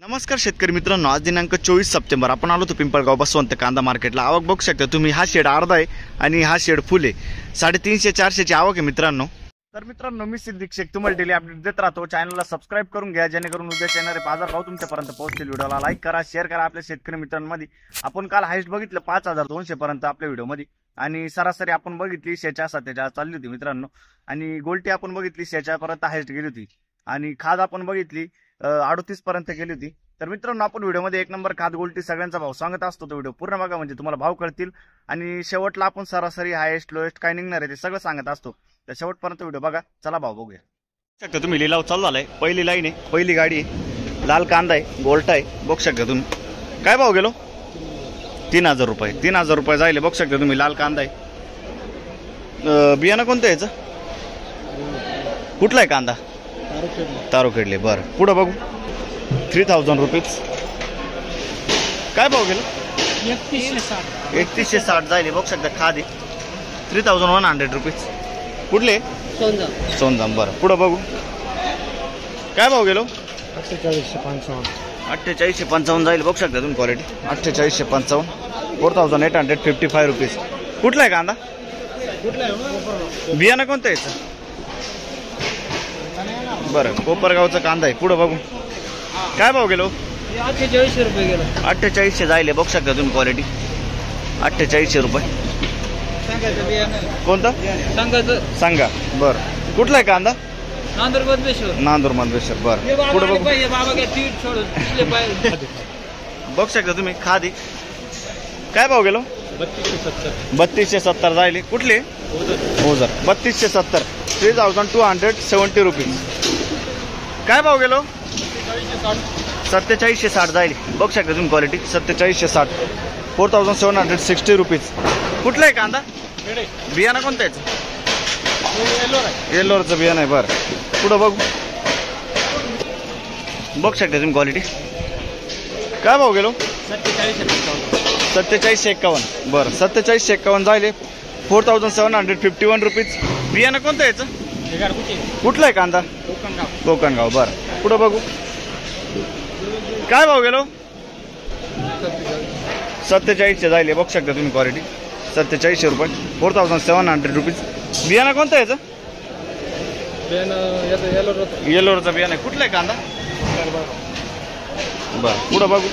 नमस्कार शेतकरी मित्रांनो, आज दिनांक 24 सप्टेंबर आपण आलो होतो पिंपळगाव बसवंत कांदा मार्केटला। आवक बघू शकता तुम्ही, हा शेड अर्धा आहे आणि हा शेड फुल आहे। 350-400 ची आवक आहे मित्रांनो। तर मित्रांनो, मी सिद्दीक शेख तुम्हाला डेली अपडेट देत राहतो। चॅनलला सबस्क्राइब करून घ्या जेणेकरून उद्याच्या येणारे बाजारभाव तुमच्यापर्यंत पोहोचतील। व्हिडिओला लाईक करा, शेअर करा आपल्या शेतकरी मित्रांमध्ये। आपण काल हाईस्ट बघितलं 5200 पर्यंत आपल्या व्हिडिओमध्ये, आणि सरासरी आपण बघितली 46-47 चालली होती मित्रांनो। आणि गोल्टी आपण बघितली 46 पर्यंत हाईस्ट गेली होती, आणि खाद आपण बघितली 38 पर्यंत गेली होती। तर मित्रांनो, आपण व्हिडिओमध्ये एक नंबर खाद गोल्टी सगळ्यांचा भाव सांगत असतो। तो व्हिडिओ पूर्ण बघा म्हणजे तुम्हाला भाव कळतील, आणि शेवटला आपण सरासरी हायेस्ट लोएस्ट काय निघणार आहे ते सगळं सांगत असतो। तर शेवटपर्यंत व्हिडिओ बघा, चला भाव बघूया। शकता तुम्ही लिलाव चालू झालाय, पहिली लाईन आहे, पहिली गाडी आहे, लाल कांदा आहे, गोल्टा आहे, बघू शकता तुम्ही। काय भाव गेलो? 3000 रुपये। 3000 रुपये जायले, बघू शकता तुम्ही। लाल कांदा आहे, बियाणं कोणतं याचं? कुठला आहे कांदा? तारोखेडले। बरं, पुढं बघू। 3000 रुपीज। काय भाव गेलो? 3160 जायले, बघू शकता। खाद आहे 3100 रुपीज। कुठले? सोनजाम। बरं, पुढं बघू। काय भाव गेलो? 4855 जाईल, बघू शकता तुम्ही। Quality 4855, 4855 rupees. कुठला आहे कांदा? बियाणं कोणतं आहे याचं? बरं, कोपरगावचा कांदा आहे। पुढं बघू। काय भाव गेलो? 4800 रुपये गेलो। 4800 जायले, बघू शकता तुम्ही। क्वालिटी 4800 रुपये। कोणतं सांगा? बरं, कुठला आहे कांदा? नांदूर मंदेश्वर। बरं, पुढे बघू। बघू शकता तुम्ही। खादी काय भाव गेलो? 3270 जायले। कुठले? ओझर। 3270, 3270 रुपीज। काय भाव गेलो? 4760 जायले, बघू शकता तुम्ही। Quality 4760, 4760 rupees. कुठला आहे कांदा? बियाणं कोणतं याचं? येल्लोरचं बियाणं आहे। बरं, पुढं बघू। बघू शकता तुम्ही। क्वालिटी काय भाव गेलो? 4751। बरं, 4751 जायले, 4751 रुपीज। बियाणं कोणतं याचं? कुठला आहे कांदा? कोकणगाव। बरं, पुढं बघू। काय भाव गेलो? 4700 जायले, बघू शकता तुम्ही। क्वालिटी 4700 रुपये, 4700 रुपीज। बियाणं कोणतं याचं? येल्लोरचं बियाणं आहे। कुठलं आहे कांदा? बरं, पुढं बघू।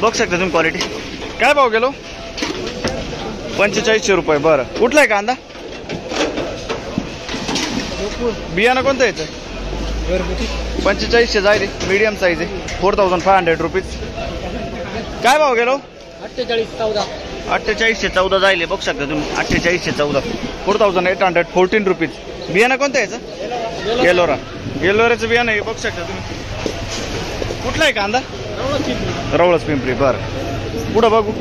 बघू शकता तुम्ही। क्वालिटी काय भाव गेलो? 4500 रुपये। बरं, कुठला आहे कांदा? बियाणं कोणतं याचं? 4500 जायले, मीडियम साईज आहे, 4500 रुपीज। काय भाव गेलो? 4814 जायले, बघू शकता तुम्ही। 4814, 4814 रुपीज। बियाणं कोणतं याचं? येल्लोराचं बियाणं आहे, बघू शकता तुम्ही। कुठला आहे कांदा? रवळस पिंपरी। बरं, पुढं बघू।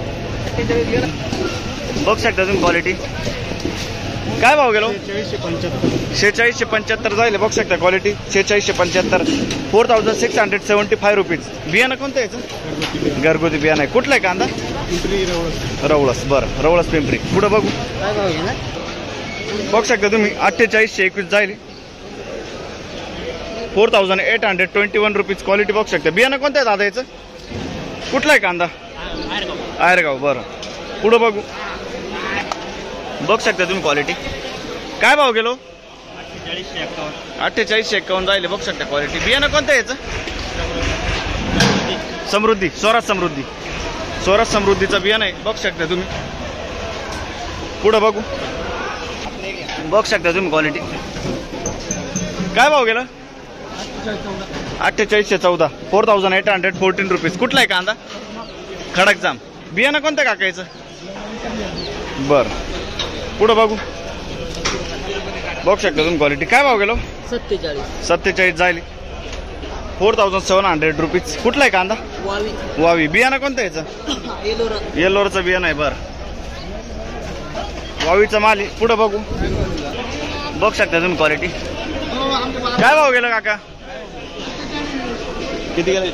बघू शकता तुम्ही। क्वालिटी काय भाव गेलो? 4675 जायले, बघू शकता। Quality 4675, 4675 rupees. बियाणं कोणतं याचं? घरगुती बियाणं आहे। कुठलं आहे कांदा? रवळस। बरं, रवळस पिंपरी। पुढं बघू। बघू शकता तुम्ही। 4821 जायले, 4821 रुपीज। क्वालिटी बघू शकता। बियाणं कोणतं आहे दादा याचं? कुठलं आहे कांदा? आयरगाव। बरं, पुढं बघू। बघू शकता तुम्ही। क्वालिटी काय भाव गेलो? 4851 जायले, बघू शकता। क्वालिटी बियाणं कोणतं आहे याचं? समृद्धी, स्वराज समृद्धीचं बियाणं आहे, बघू शकता तुम्ही। पुढं बघू। बघू शकता तुम्ही। क्वालिटी काय भाव गेला? 4814, 4814 रुपीज। कुठला आहे कांदा? खडकजाम। बियाणं कोणतं काका याचं? बरं, पुढं बघू। बघू शकता तुम्ही। क्वालिटी काय भाव गेलो? 47 जायले, 4700 रुपीज। कुठला आहे कांदा? वावी। बियाणं कोणतं याचं? येल्लोरचं बियाणं आहे। बरं, वावीचा माल आहे। पुढं बघू। बघू शकता तुम्ही। क्वालिटी काय भाव गेला काका? किती गेलं?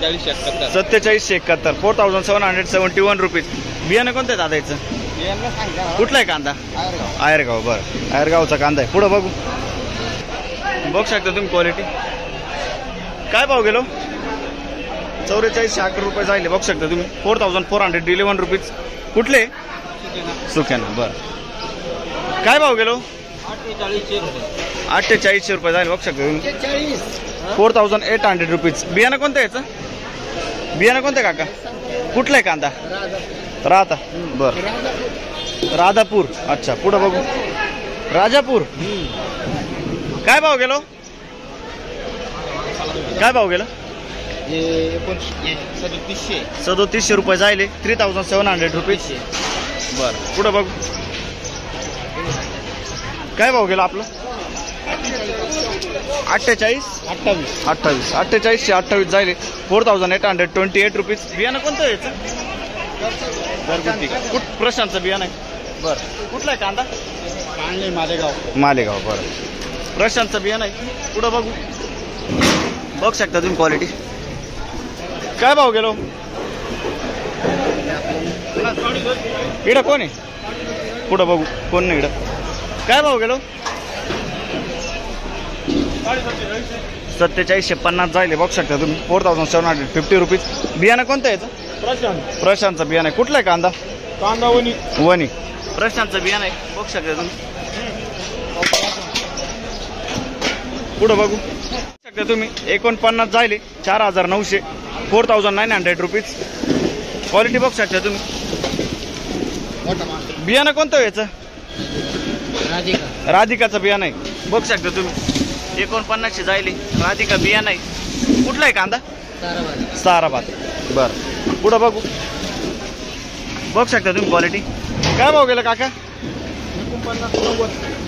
4771, 4771 रुपीज। बियाणं कोणतं आहे दादा याचं? कुठला आहे कांदा? आयरगाव। बरं, आयरगावचा कांदा आहे। पुढं बघू। बघू शकता तुम्ही। क्वालिटी काय भाव गेलो 4411 रुपये जायले बघू शकता तुम्ही 4411 रुपीज कुठले सुक्याना बरं काय भाव गेलो 4800 रुपये जायले बघू शकता तुम्ही 4800 रुपीज बियाणं कोणतं याचं बियाणं कोणतं काका कुठलं आहे कांदा राहता बरं राधापूर अच्छा पुढं बघू राजापूर काय भाव गेलो काय भाव गेलं 3700 रुपये जायले 3700 रुपीज बरं पुढं बघू काय भाव गेला आपलं 4828 जायले 4828 रुपीज बियाणं कोणतं यायचं घरगुती प्रशांतचं बियाणं आहे बरं कुठलं आहे कांदा मालेगाव बरं प्रशांतचं बियाणं आहे पुढं बघू बघू शकता तुम्ही क्वालिटी काय भाव गेलो इकडं कोण आहे पुढं बघू कोण नाही इकडं काय भाव गेलो 4750 जायले बघू शकता तुम्ही 4750 रुपीज बियाणं कोणतं याचं प्रशांतचं बियाणं आहे कुठलं आहे कांदा वणी प्रशांतचं बियाणं आहे बघू शकता तुम्ही पुढं बघू शकता तुम्ही 49 जायले 4900 4900 रुपीज क्वालिटी बघू शकता तुम्ही बियाणं कोणतं याचं राधिकाचं बियाणं आहे बघू शकता तुम्ही 49 जायले राधिका बियाणं आहे कुठला आहे कांदा साराबाद बरं पुढं बघू बघू शकता तुम्ही क्वालिटी काय भाव गेला काका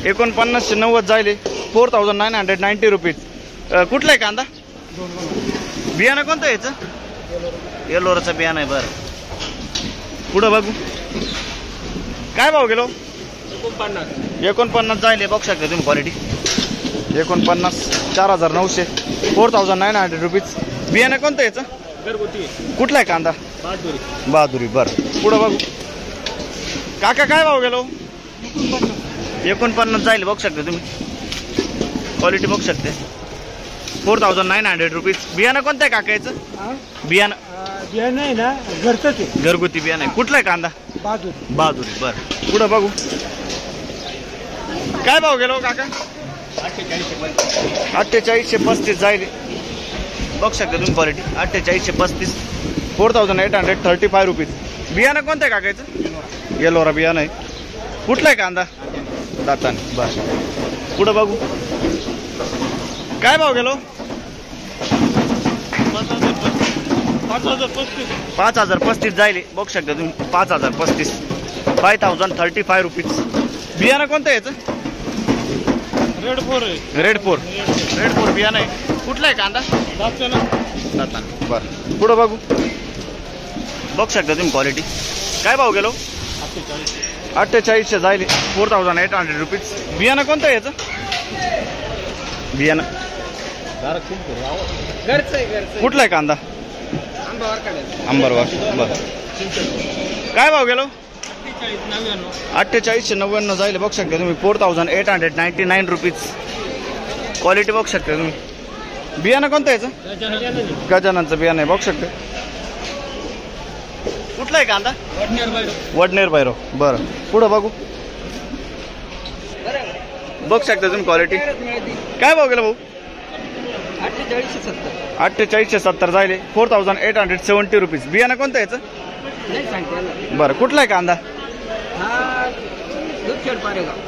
4990 जायले 4990 रुपीज कुठला आहे कांदा बियाणं कोणतं याचं येलोराचं बियाणं आहे बरं पुढं बघू काय भाव गेलो 49 जायले बघू शकता तुम्ही क्वालिटी 49 4900 4900 रुपीज बियाणं कोणतं याचं कुठला आहे कांदा बहादुरी बरं पुढं बघू काका काय भाव गेलो 49 जायले बघू शकता तुम्ही क्वालिटी बघू शकते 4900 रुपीज बियाणं कोणतं आहे काका याचं बियाणं आहे ना घरचंच आहे घरगुती बियाणं आहे कुठला आहे कांदा बहादुरी बरं पुढं बघू काय भाव गेलो काका 4835 जायले बघू शकता तुम्ही क्वालिटी 4835 4835 रुपीज बियाणं कोणतं आहे काका याचं येलोरा बियाणं आहे कुठला आहे कांदा दाताने बरं पुढं बघू काय भाव गेलो 5035 जायले बघू शकता तुम्ही 5035 5035 रुपीज बियाणं कोणतं आहे याचं रेडफोर बियाणं आहे कुठला आहे कांदा दाताने बरं पुढं बघू बघू शकता तुम्ही क्वालिटी काय भाव गेलो 4800 जायले 4800 रुपीज बियाणं कोणतं आहे याचं बियाणं कुठला आहे कांदा अंबरवार बरं काय भाव गेलो 4899 जायले बघू शकता तुम्ही 4899 रुपीज क्वालिटी बघू शकता तुम्ही बियाणं कोणतं याचं गजाननचं बियाणं आहे बघू शकता कुठला आहे कांदा वडनेर भैरव बरं पुढं बघू बघू शकता तुम्ही क्वालिटी काय भाव गेला भाऊ 4870 जायले 4870 रुपीज बियाणं कोणतं याचं बरं कुठला आहे कांदा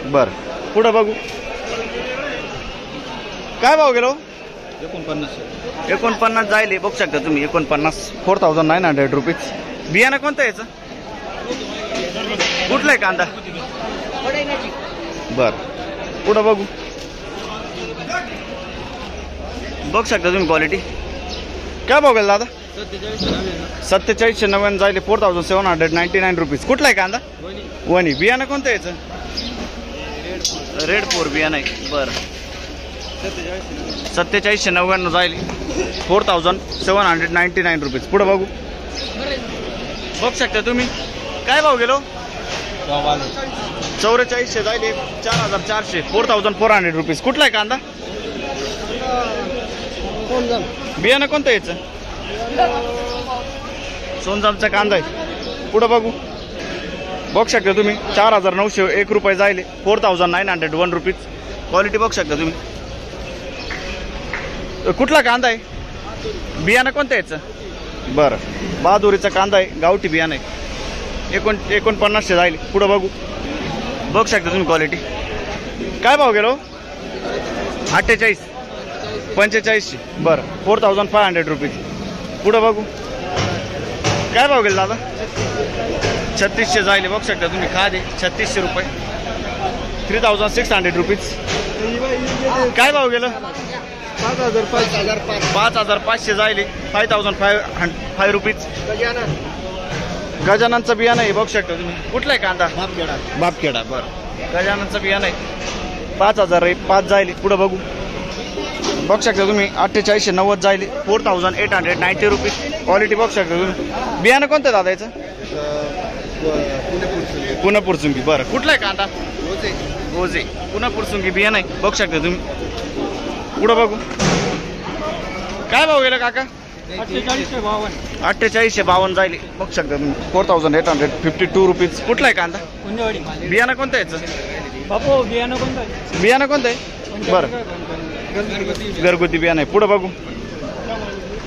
बरं पुढं बघू काय भाव गेलो 49 जायले बघू शकता तुम्ही 49 4900 रुपीज बियाणं कोणतं याचं कुठलं आहे कांदा बरं पुढं बघू बघू शकता तुम्ही क्वालिटी काय भाव गेला दादा 4790 जायले 4799 रुपीज कुठला आहे कांदा वणी बियाणं कोणतं याचं रेडफोर बियाणं आहे बरं 4790 जायले 4799 रुपीज पुढं बघू बघू शकता तुम्ही काय भाव गेलो 4400 जायले 4400 4400 रुपीज कुठला आहे कांदा बियाणं कोणतं याचं? सोनजामचा कांदा आहे. पुढं बघू शकता तुम्ही 4,901 रुपये जायले. 4,901 रुपीज. क्वालिटी बघू शकता तुम्ही. कुठला कांदा आहे? बियाणं कोणतं याचं? बरं, बहादुरीचा कांदा आहे, गावठी बियाणं आहे. 49 जाईल. पुढं बघू शकता तुम्ही क्वालिटी. काय भाव गेलो? 48, 45. बरं, 4,500 रुपीज. पुढं बघू काय भाव गेला दादा? 3600 जाईल. बघू शकता तुम्ही. खाद आहे 3600 रुपये. 3,600 रुपीज. काय भाव गेलं? 5,500 जाईल. 5,505 रुपीज. गजाननचं बियाणं आहे. बघू शकता तुम्ही. कुठला आहे कांदा? बापखेडा. बरं, गजाननचं बियाणं आहे. 5,005 जाईल. पुढं बघू शकता तुम्ही. 4,890 जाईल. 4,890 रुपीज. क्वालिटी बघू शकता तुम्ही. बियाणं कोणतं दादा याचं? पुणे पुरसुंगी. बरं, कुठला आहे कांदा? ओझे. पुणे पुरसुंगी बियाणं आहे. बघू शकता तुम्ही. पुढं बघू काय भाव गेला काका? 4852 जाईल. बघू शकता तुम्ही. 4,852 रुपीज. कुठला आहे कांदा? बियाणं कोणतं याचं? बियाणं कोणतं आहे? बरं, घरगुती बियाणं आहे. पुढं बघू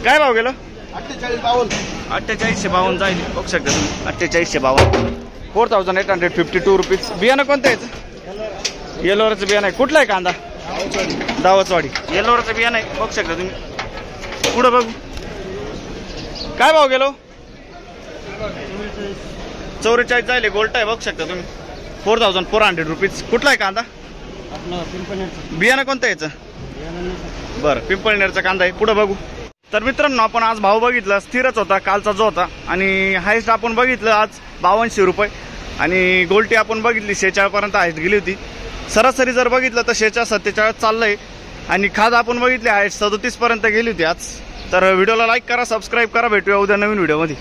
काय भाव गेलं? 4852 जाईल. बघू शकता तुम्ही. 4852. 4,852 रुपीज. बियाणं कोणतं याचं? येलोराचं बियाणं आहे. कुठला आहे कांदा? दावचवाडी. येलोराचं बियाणं आहे. बघू शकता तुम्ही. पुढं बघू काय भाव गेलो? 44 जाईल. गोल्ट आहे. बघू शकता तुम्ही. 4,400 रुपीज. कुठला आहे कांदा? बियाणं कोणतं याचं? बरं, पिंपळनेरचा कांदा आहे. पुढं बघू. तर मित्रांनो, आपण आज भाव बघितला. स्थिरच होता कालचा जो होता. आणि हायस्ट आपण बघितलं आज 5200 रुपये. आणि गोल्टी आपण बघितली 46 पर्यंत हायस्ट गेली होती. सरासरी जर बघितलं तर 46-47 चाललंय. आणि खाद आपण बघितली हायस्ट 37 पर्यंत गेली होती आज. तर व्हिडिओला लाईक करा, सबस्क्राईब करा. भेटूया उद्या नवीन व्हिडिओमध्ये.